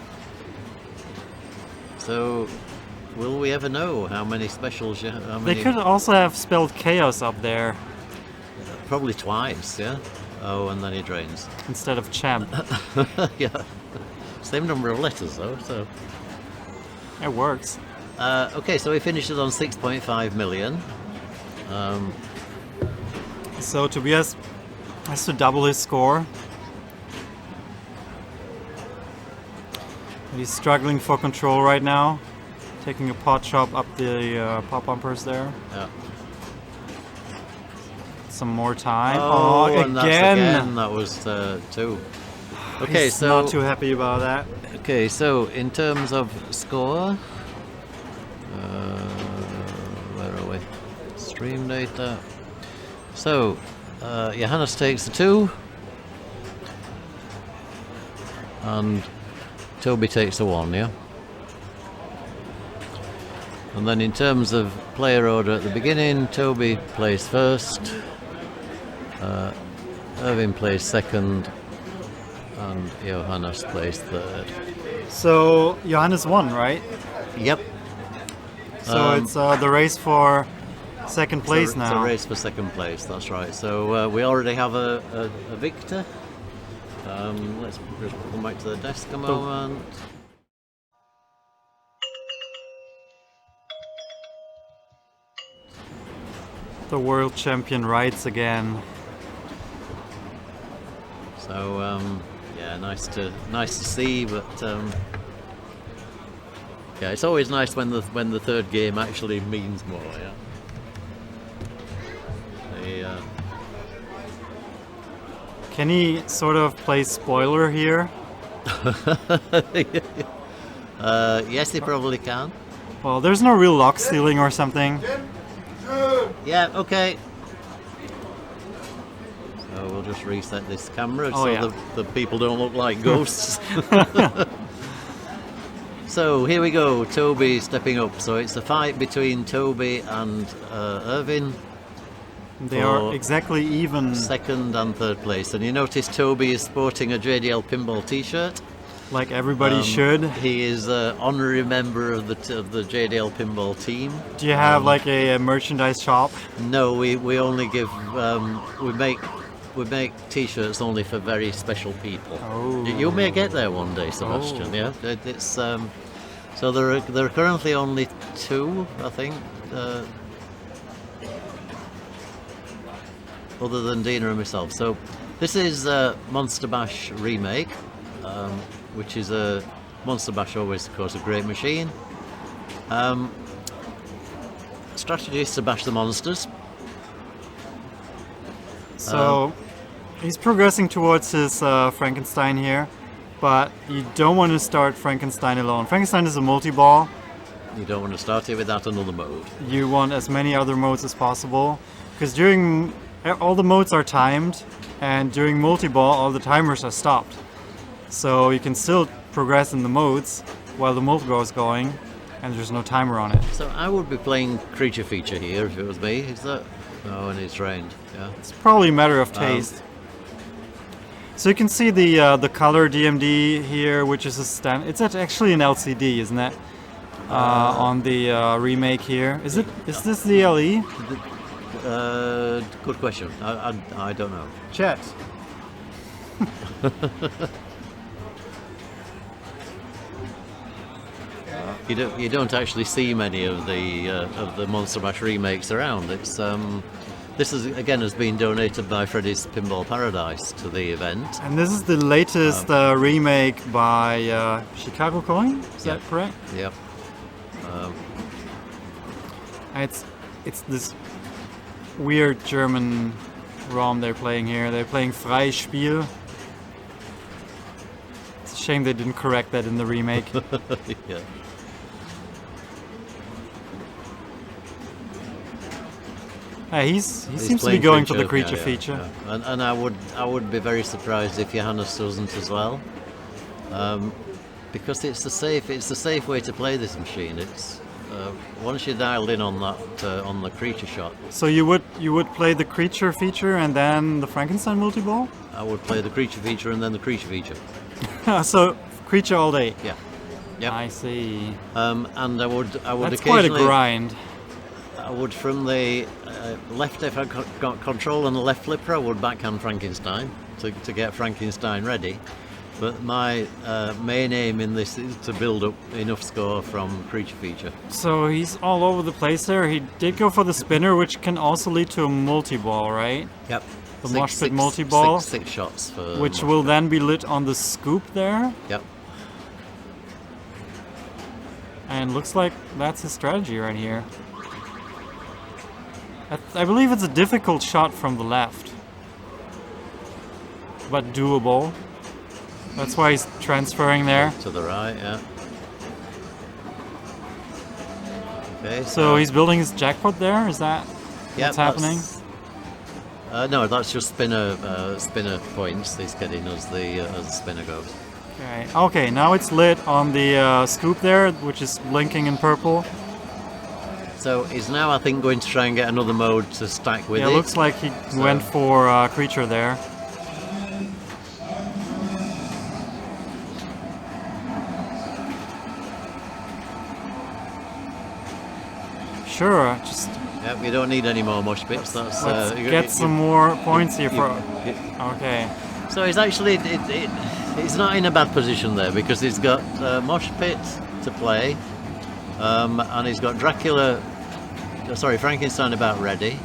So, will we ever know how many specials you how They many? could also have spelled chaos up there Probably twice, yeah. Oh, and then he drains. instead of champ. Yeah. Same number of letters though. So. It works. Okay, so he finishes on 6.5 million. So Tobias has to double his score. But he's struggling for control right now. Taking a pot shot up the pop bumpers there. Yeah. Some more time. And that's again! again. That was 2. Okay, He's so not too happy about that. okay, so in terms of score, where are we? Stream data. So Johannes takes the 2, and Toby takes the 1. Yeah. And then in terms of player order at the beginning, Toby plays first, Erwin plays second, and Johannes plays third. So Johannes won, right? Yep. So it's the race for second place It's now. a race for second place, that's right. So we already have a victor. Let's just come back to the desk a moment. The world champion rides again. So yeah, nice to see, but yeah, it's always nice when the third game actually means more. Yeah. Can he sort of play spoiler here? Yes, he probably can. Well, there's no real lock stealing or something. Yeah, okay. So we'll just reset this camera so yeah. the people don't look like ghosts. So here we go, Toby stepping up. So it's a fight between Toby and Erwin. They For are exactly even, second and third place. And you notice Toby is sporting a JDL Pinball t-shirt. like everybody should. He is an honorary member of the JDL Pinball team. Do you have like a merchandise shop? No, we only give we make t-shirts only for very special people. Oh. You may get there one day, Sebastian. Oh. Yeah, it's so there are currently only 2, I think, other than Dina and myself. So this is Monster Bash remake, which is a Monster Bash, always of course a great machine. Strategy is to bash the monsters. So he's progressing towards his Frankenstein here, but you don't want to start Frankenstein alone. Frankenstein is a multi-ball. You don't want to start it without another mode. You want as many other modes as possible, because during all the modes are timed, and during multi-ball all the timers are stopped. So you can still progress in the modes while the multiple is going, and there's no timer on it. So I would be playing creature feature here if it was me. Is that? Oh, and it's rained. Yeah. It's probably a matter of taste. So you can see the color DMD here, which is a it's actually an LCD, isn't it? On the remake here. Is this the LE? Good question. I don't know. Chat. You don't actually see many of the Monster Mash remakes around. It's this is again has been donated by Freddy's Pinball Paradise to the event. And this is the latest remake by Chicago Coin. Is that correct? Yep. It's this weird German ROM they're playing here. They're playing Freies Spiel. It's a shame they didn't correct that in the remake. Yeah. He seems to be going for the creature feature. Yeah. And I would be very surprised if Johannes doesn't as well, because it's the safe way to play this machine. It's once you're dialed in on that on the creature shot. So you would play the creature feature and then the Frankenstein multi-ball? I would play the creature feature and then the creature feature. So creature all day. Yeah. Yeah. I see. And I would That's occasionally. quite a grind. I would from the left, if I got control on the left flipper, I would backhand Frankenstein to get Frankenstein ready. But my main aim in this is to build up enough score from creature feature. So he's all over the place there. He did go for the spinner, which can also lead to a multi-ball, right? Yep. The mosh pit multi-ball. Six shots for. Which will then be lit on the scoop there. Yep. And looks like that's his strategy right here. I believe it's a difficult shot from the left, but doable. That's why he's transferring there. To the right, yeah. Okay. So he's building his jackpot there. Is that what's happening? No, that's just spinner points he's getting as the spinner goes. Okay. Okay. Now it's lit on the scoop there, which is blinking in purple. So he's now, I think, going to try and get another mode to stack with it. Yeah, looks like he went for creature there. Sure, just... Yep, you don't need any more mosh pits. Let's get some more points here for... Okay. So he's actually... he's not in a bad position there, because he's got mosh pit to play. And he's got Frankenstein about ready.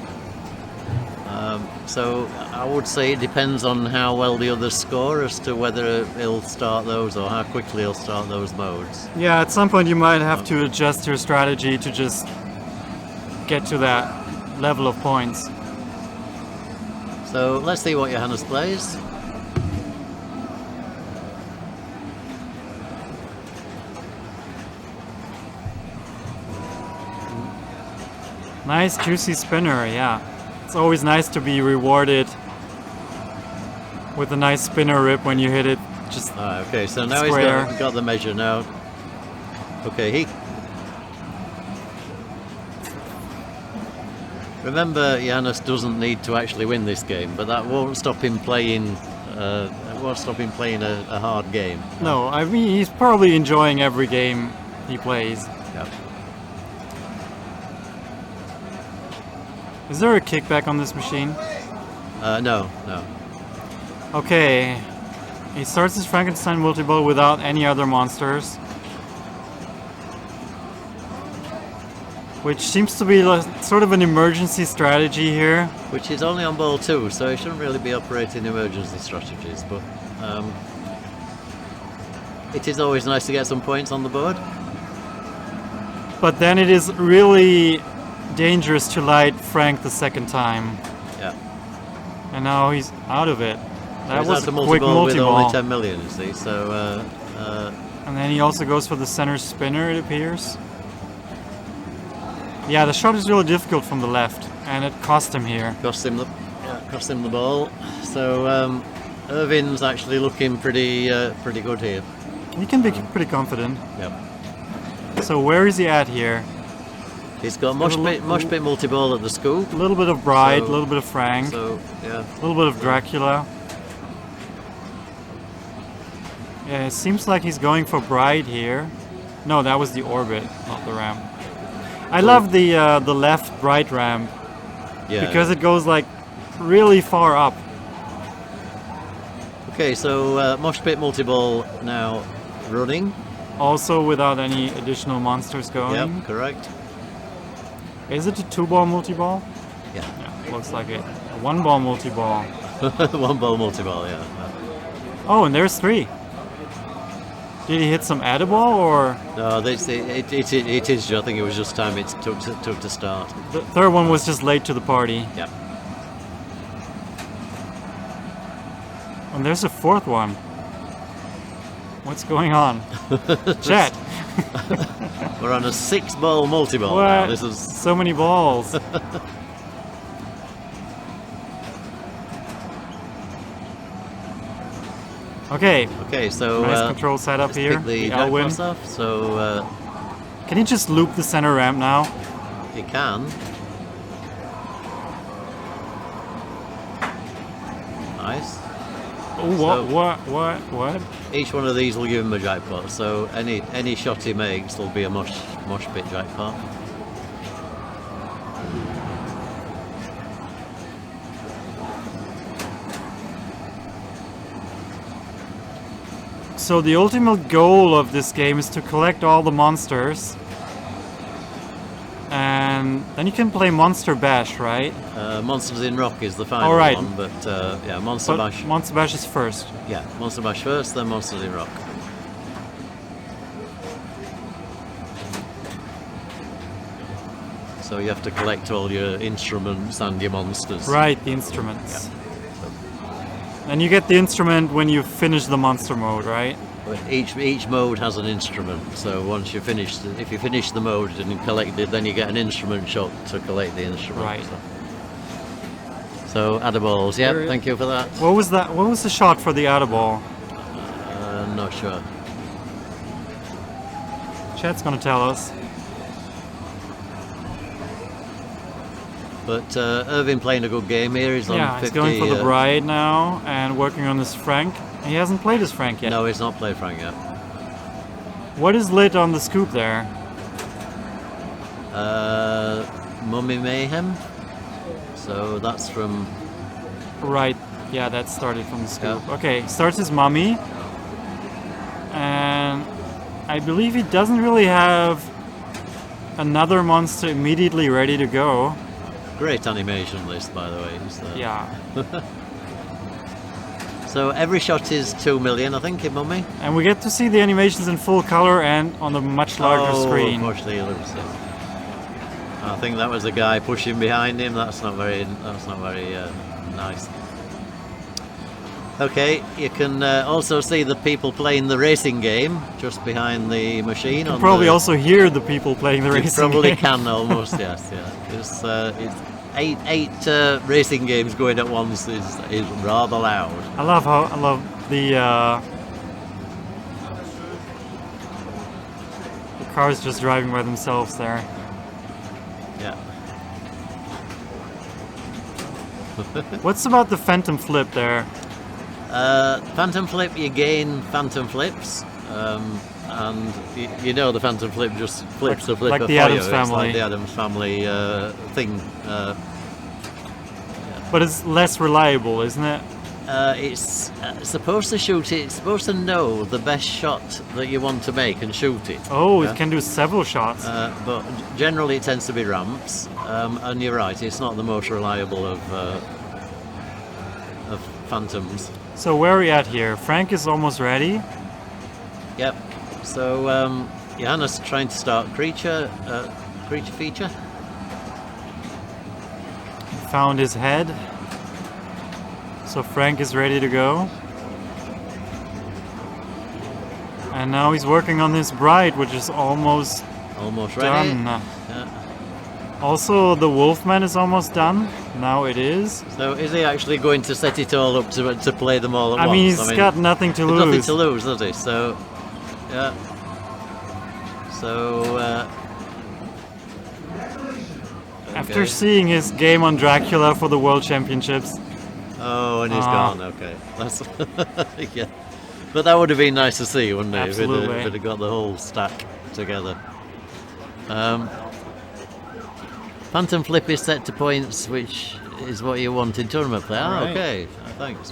So I would say it depends on how well the others score as to whether he'll start those or how quickly he'll start those modes. Yeah, at some point you might have to adjust your strategy to just get to that level of points. So let's see what Johannes plays. Nice juicy spinner, yeah. It's always nice to be rewarded with a nice spinner rip when you hit it just okay, so now square. he's got the measure now. Okay, remember, Johannes doesn't need to actually win this game, but that won't stop him playing. A hard game. No, I mean he's probably enjoying every game he plays. Yep. Is there a kickback on this machine? No. Okay, he starts his Frankenstein multi-ball without any other monsters, which seems to be sort of an emergency strategy here. Which is only on ball 2, so he shouldn't really be operating emergency strategies, but it is always nice to get some points on the board. But then it is really dangerous to light Frank the second time. Yeah. And now he's out of it. That was a quick multi-ball with multi-ball. only 10 million, you see, so... And then he also goes for the center spinner, it appears. Yeah, the shot is really difficult from the left, and it cost him here. Cost him the ball. So Erwin's actually looking pretty good here. He can be pretty confident. Yep. So where is he at here? He's got much bit multi-ball at the scoop. A little bit of Bride, a So- little bit of Frank, So yeah. a little bit of Dracula. Yeah, it seems like he's going for Bride here. No, that was the orbit, not the ramp. I love the left Bride ramp Yeah. because it goes like really far up. Okay, so mosh pit multi-ball now running. Also without any additional monsters going. Yep, correct. Is it a 2-ball multi-ball? Yeah. Yeah, looks like it. A 1-ball multi-ball. One ball multi-ball, yeah. Oh, and there's 3. Did he hit some Adiball or No, it is. I think it was just time it took to start. the third one was just late to the party? Yep. And there's a 4th one. What's going on? Chat. We're on a 6-ball multi-ball now. What? This is So many balls. Okay, okay. So nice control setup let's here. pick the Elwin. jackpots off. So Can you just loop the center ramp now? you can. Nice. Oh, what? Each one of these will give him a jackpot. So any shot he makes will be a mosh pit jackpot. So the ultimate goal of this game is to collect all the monsters. And then you can play Monster Bash, right? Monsters in Rock is the final All right. one, but yeah, Monster But Bash. Monster Bash is first. Yeah, Monster Bash first, then Monsters in Rock. So you have to collect all your instruments and your monsters. Right, the instruments. And you get the instrument when you finish the monster mode, right? But each mode has an instrument. So once you finish, if you finish the mode and collect it, then you get an instrument shot to collect the instrument. Right. So Adderballs, yeah, There- thank you for that. What was that? What was the shot for the Adiball? Not sure. Chat's gonna tell us. But Erwin playing a good game here. He's on Yeah, 50. he's going for the Bride now and working on his Frank. He hasn't played his Frank yet. No, he's not played Frank yet. What is lit on the scoop there? Mummy Mayhem. So that's from. Right, yeah, that started from the scoop. Yeah. Okay, starts his mummy. And I believe he doesn't really have another monster immediately ready to go. Great animation list, by the way. Yeah. So every shot is 2 million, I think, in Mummy. And we get to see the animations in full color and on a much larger screen. Unfortunately, it looks it. I think that was a guy pushing behind him. That's not very nice. Okay, you can also see the people playing the racing game just behind the machine. You probably also hear the people playing the You racing probably game. can almost, yes, yeah. It's eight racing games going at once is rather loud. I love the cars just driving by themselves there. Yeah. What's about the Phantom Flip there? Phantom Flip, you gain Phantom Flips, and you know the Phantom Flip just flips the flipper like the for Addams you. Family. It's like the Addams Family thing. But it's less reliable, isn't it? It's supposed to shoot it. It's supposed to know the best shot that you want to make and shoot it. Oh, Yeah. it can do several shots. But generally, it tends to be ramps, and you're right. It's not the most reliable of Phantoms. So where are we at here? Frank is almost ready. Yep. So Johannes trying to start creature feature. Found his head. So Frank is ready to go. And now he's working on this Bride, which is almost Almost ready. done. Yeah. Also, the Wolfman is almost done. Now it is. So is he actually going to set it all up to play them all at once? I mean, he's got nothing to lose. Nothing to lose, does he? So, yeah. So, After okay. seeing his game on Dracula for the World Championships. Oh, and he's gone. Okay, that's yeah. But that would have been nice to see, wouldn't it? Absolutely. If it had got the whole stack together. Phantom Flip is set to points, which is what you want in tournament play. Ah, Right. okay. Thanks.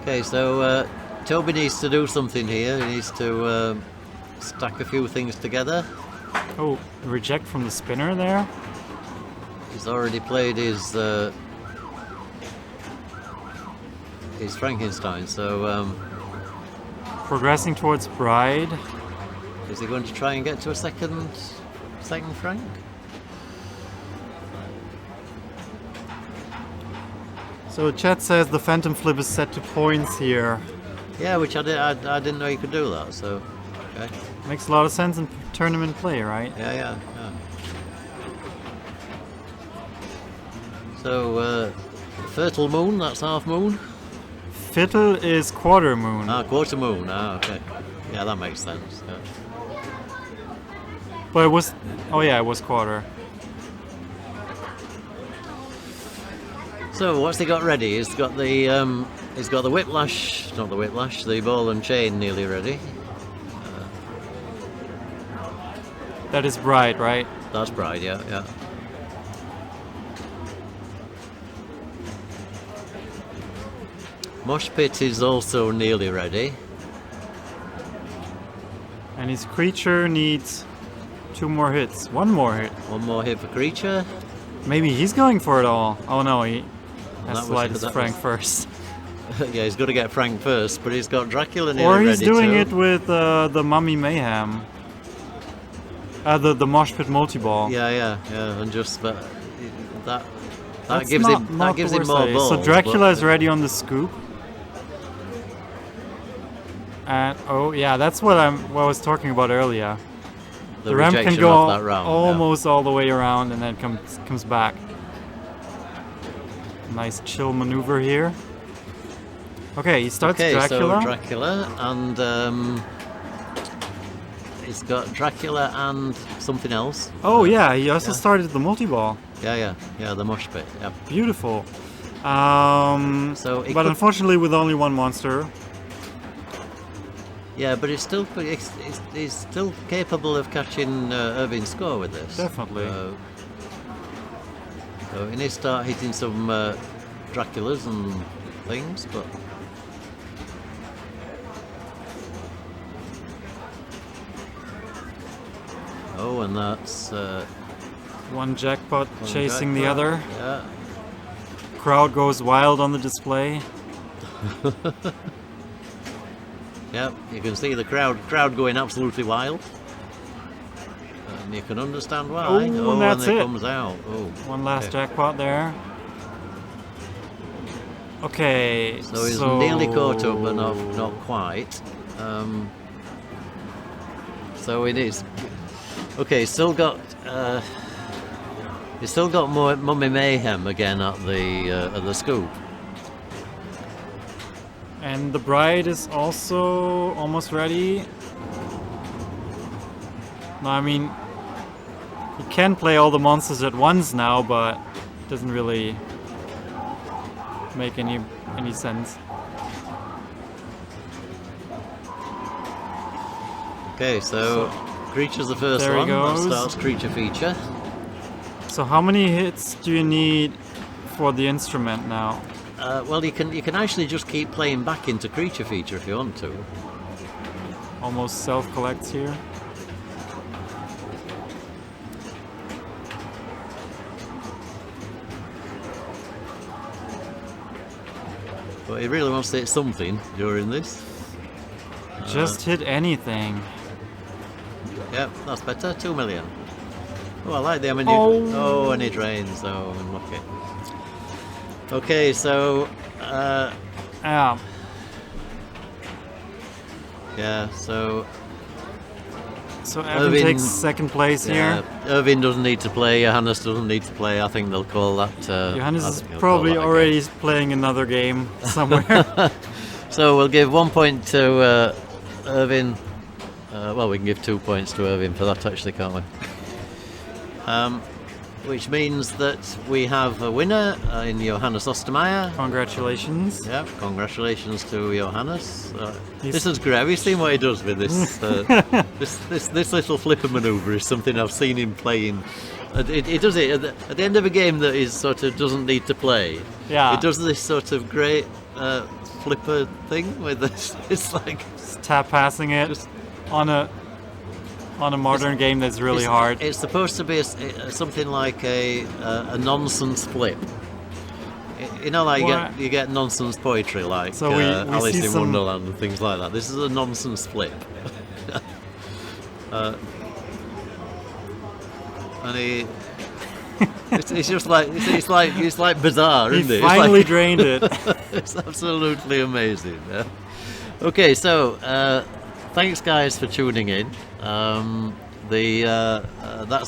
Okay, so Toby needs to do something here. He needs to stack a few things together. Oh, reject from the spinner there. He's already played his Frankenstein, so Progressing towards Bride. is he going to try and get to a second Frank? So chat says the Phantom Flip is set to points here. Yeah, which I didn't know you could do that. So, okay. Makes a lot of sense in tournament play, right? Yeah. So, Fertile Moon, that's half moon. Fiddle is quarter moon. Ah, quarter moon. Ah, okay. Yeah, that makes sense. Yeah. But it was... Oh yeah, it was quarter. So, what's he got ready? He's got the whiplash, not the whiplash, the ball and chain nearly ready. That is Bride, right? That's Bride, yeah. Mosh Pit is also nearly ready. And his creature needs 2 more hits. 1 more hit. One more hit for creature. Maybe he's going for it all. Oh no, he has That to light was- his that Frank was- first. Yeah, he's got to get Frank first, but he's got Dracula nearly Or ready he's doing too. it with the Mummy Mayhem. The Mosh Pit multi-ball. Yeah, and just that That's gives not him the worst more idea. balls. So Dracula but- is ready on the scoop. And oh yeah, that's what I was talking about earlier. The ramp can rejection go off that round, almost all the way around and then comes back. Nice chill maneuver here. Okay, he starts Okay, Dracula. so Dracula and he's got Dracula and something else. Oh yeah, he also Yeah. started the multi-ball. Yeah, the Mosh Pit. Yeah. Beautiful. So it but could- unfortunately with only 1 monster. Yeah, but it's still capable of catching Erwin's score with this. Definitely. So he needs to start hitting some Draculas and things, but oh, and that's 1 jackpot one chasing the jackpot. other. Yeah. Crowd goes wild on the display. Yep, you can see the crowd going absolutely wild. And you can understand why. Oh, and that's and it. comes out. Oh. 1 last okay. jackpot there. Okay, So he's nearly caught up, but not quite. So it is. Okay, he's still got more Mummy Mayhem again at the scoop. And the Bride is also almost ready. No, I mean, he can play all the monsters at once now, but it doesn't really make any sense. Okay, so creature's the first there he one. That goes. starts creature feature. So how many hits do you need for the instrument now? Well, you can actually just keep playing back into creature feature if you want to. Almost self-collects here. But he really wants to hit something during this. Just hit anything. Yep, that's better. 2 million. Oh, I like them. Oh. And he drains. Oh, unlucky. Okay, so Yeah. Yeah, so So Erwin Erwin- takes second place yeah, here. Erwin doesn't need to play, Johannes doesn't need to play. I think they'll call that. Johannes I is think they'll probably call that a already playing another game somewhere. game. So we'll give 1 point to Erwin. Well, we can give 2 points to Erwin for that, actually, can't we? Which means that we have a winner in Johannes Ostermeier. Congratulations. Yeah, congratulations to Johannes. He's- This is great. Have you seen what he does with this? This little flipper manoeuvre is something I've seen him playing. He does it at the end of a game that he sort of doesn't need to play. Yeah. He does this sort of great flipper thing with this. It's like Just tap passing it Just- on a modern game that's really it's, hard. It's supposed to be something like a nonsense flip. You know, like What? you get nonsense poetry, like So we Alice see in some- Wonderland and things like that. This is a nonsense flip. And he, it's just like it's like bizarre, He isn't it? finally It's, drained it. like, it's absolutely amazing. Yeah? Okay, so thanks guys for tuning in. That's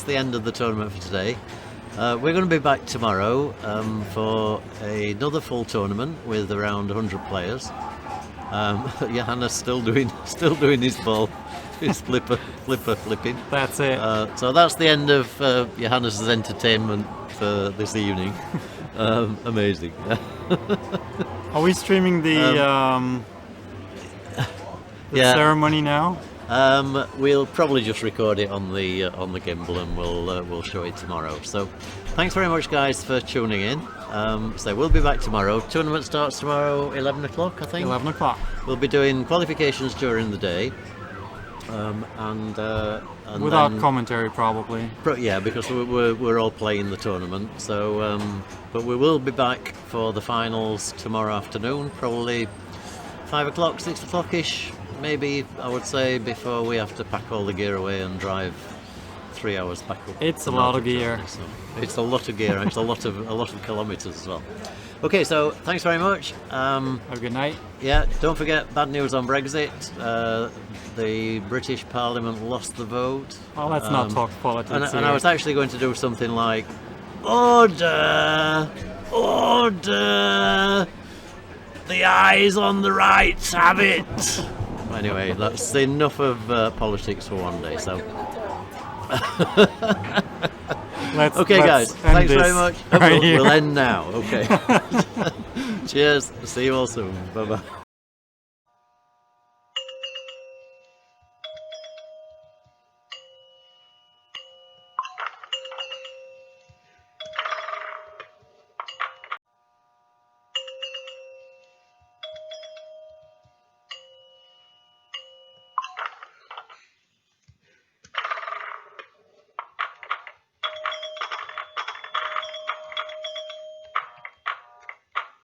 the end of the tournament for today. We're going to be back tomorrow for another full tournament with around 100 players. Johannes still doing his ball, his flipper flipping. That's it. So that's the end of Johannes' entertainment for this evening. Amazing. Are we streaming the yeah. ceremony now? We'll probably just record it on the gimbal and we'll show it tomorrow. So thanks very much guys for tuning in. So we'll be back tomorrow. Tournament starts tomorrow 11 o'clock, I think. 11 o'clock. We'll be doing qualifications during the day. And Without then, commentary, probably. yeah, because we're all playing the tournament. So but we will be back for the finals tomorrow afternoon, probably 5 o'clock, 6 o'clock ish. Maybe I would say before we have to pack all the gear away and drive 3 hours back up. It's to a lot of Norfolk, gear. so it's a lot of gear. It's a lot of kilometres as well. Okay, so thanks very much. Have a good night. Yeah, don't forget bad news on Brexit. The British Parliament lost the vote. Well, let's not talk politics And here. I was actually going to do something like, order, order. The eyes on the right have it. Anyway, that's enough of politics for one day. So, okay, guys, end thanks this very much. right here. We'll end now. Okay. Cheers. See you all soon. Bye bye.